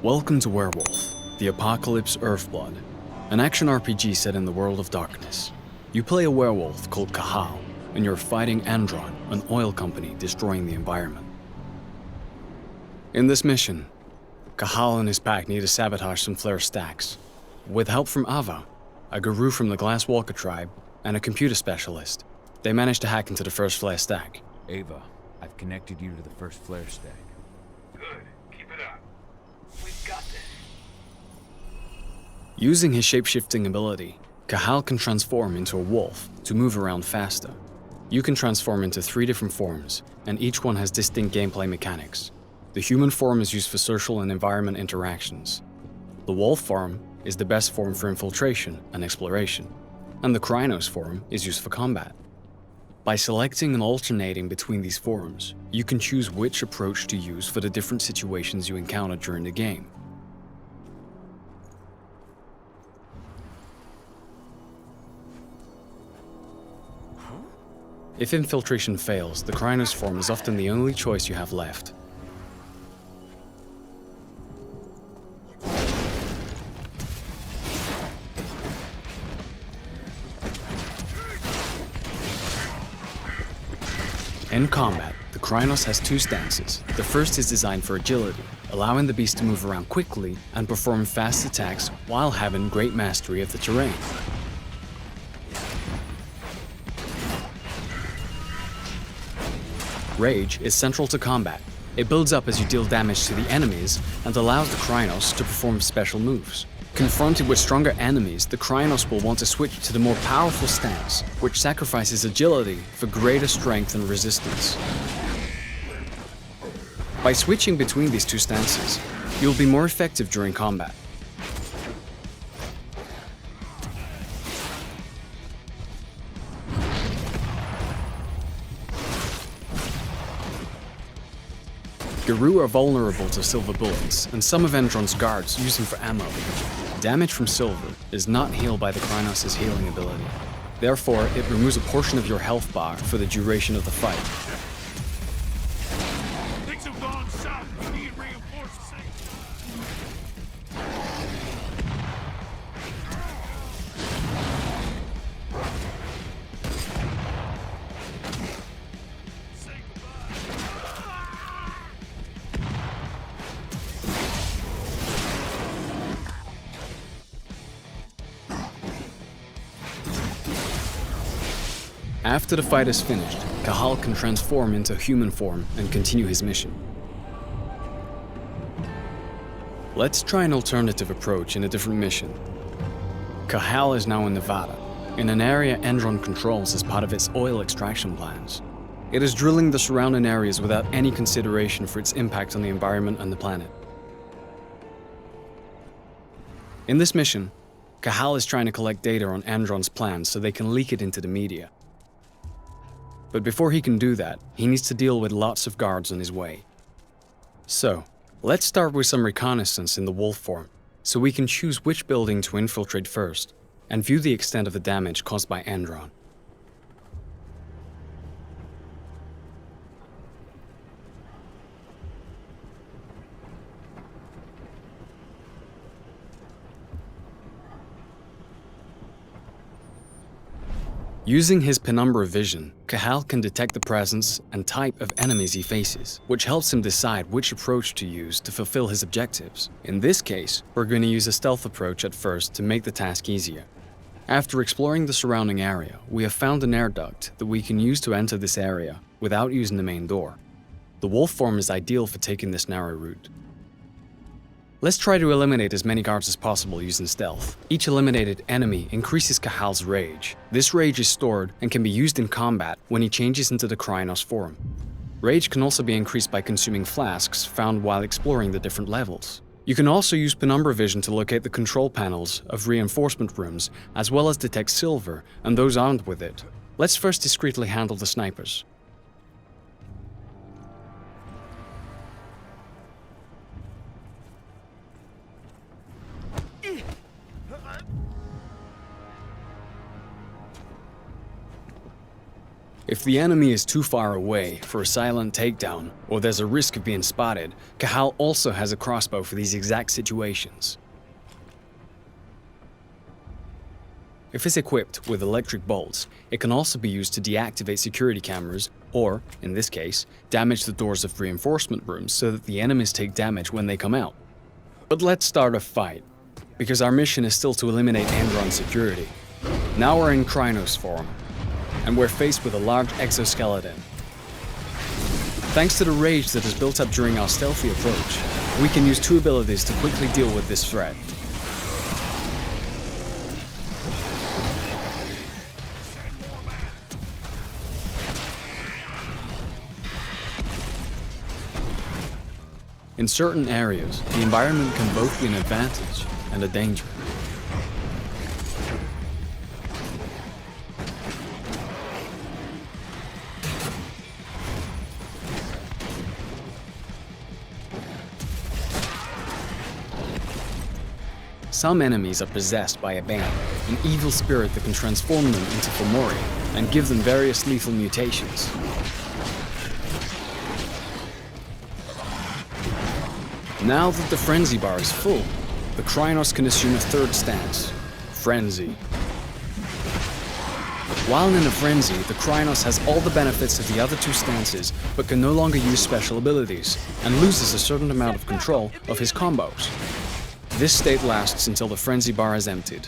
Welcome to Werewolf The Apocalypse Earthblood, an action RPG set in the world of darkness. You play a werewolf called Cahal, and you're fighting Andron, an oil company destroying the environment. In this mission, Cahal and his pack need to sabotage some flare stacks. With help from Ava, a guru from the Glasswalker tribe, and a computer specialist, they manage to hack into the first flare stack. Ava, I've connected you to the first flare stack. Good. Keep it up. We've got this. Using his shape-shifting ability, Cahal can transform into a wolf to move around faster. You can transform into 3 different forms, and each one has distinct gameplay mechanics. The human form is used for social and environment interactions. The wolf form is the best form for infiltration and exploration, and the Krynos form is used for combat. By selecting and alternating between these forms, you can choose which approach to use for the different situations you encounter during the game. If infiltration fails, the Krynos form is often the only choice you have left. In combat, the Krynos has 2 stances. The first is designed for agility, allowing the beast to move around quickly and perform fast attacks while having great mastery of the terrain. Rage is central to combat. It builds up as you deal damage to the enemies and allows the Krynos to perform special moves. Confronted with stronger enemies, the Krynos will want to switch to the more powerful stance, which sacrifices agility for greater strength and resistance. By switching between these 2 stances, you'll be more effective during combat. Guru are vulnerable to silver bullets, and some of Andron's guards use them for ammo. Damage from silver is not healed by the Krynos' healing ability. Therefore, it removes a portion of your health bar for the duration of the fight. Things have gone south. We need reinforcements. After the fight is finished, Cahal can transform into human form and continue his mission. Let's try an alternative approach in a different mission. Cahal is now in Nevada, in an area Andron controls as part of its oil extraction plans. It is drilling the surrounding areas without any consideration for its impact on the environment and the planet. In this mission, Cahal is trying to collect data on Andron's plans so they can leak it into the media. But before he can do that, he needs to deal with lots of guards on his way. So, let's start with some reconnaissance in the wolf form, so we can choose which building to infiltrate first, and view the extent of the damage caused by Andron. Using his penumbra vision, Cahal can detect the presence and type of enemies he faces, which helps him decide which approach to use to fulfill his objectives. In this case, we're going to use a stealth approach at first to make the task easier. After exploring the surrounding area, we have found an air duct that we can use to enter this area without using the main door. The wolf form is ideal for taking this narrow route. Let's try to eliminate as many guards as possible using stealth. Each eliminated enemy increases Cahal's rage. This rage is stored and can be used in combat when he changes into the Krynos form. Rage can also be increased by consuming flasks found while exploring the different levels. You can also use penumbra vision to locate the control panels of reinforcement rooms, as well as detect silver and those armed with it. Let's first discreetly handle the snipers. If the enemy is too far away for a silent takedown, or there's a risk of being spotted, Cahal also has a crossbow for these exact situations. If it's equipped with electric bolts, it can also be used to deactivate security cameras, or, in this case, damage the doors of reinforcement rooms so that the enemies take damage when they come out. But let's start a fight, because our mission is still to eliminate Andron security. Now we're in Krynos form, and we're faced with a large exoskeleton. Thanks to the rage that is built up during our stealthy approach, we can use 2 abilities to quickly deal with this threat. In certain areas, the environment can both be an advantage and a danger. Some enemies are possessed by a ban, an evil spirit that can transform them into Fomori and give them various lethal mutations. Now that the frenzy bar is full, the Krynos can assume a third stance, Frenzy. While in a frenzy, the Krynos has all the benefits of the other 2 stances, but can no longer use special abilities, and loses a certain amount of control of his combos. This state lasts until the frenzy bar is emptied.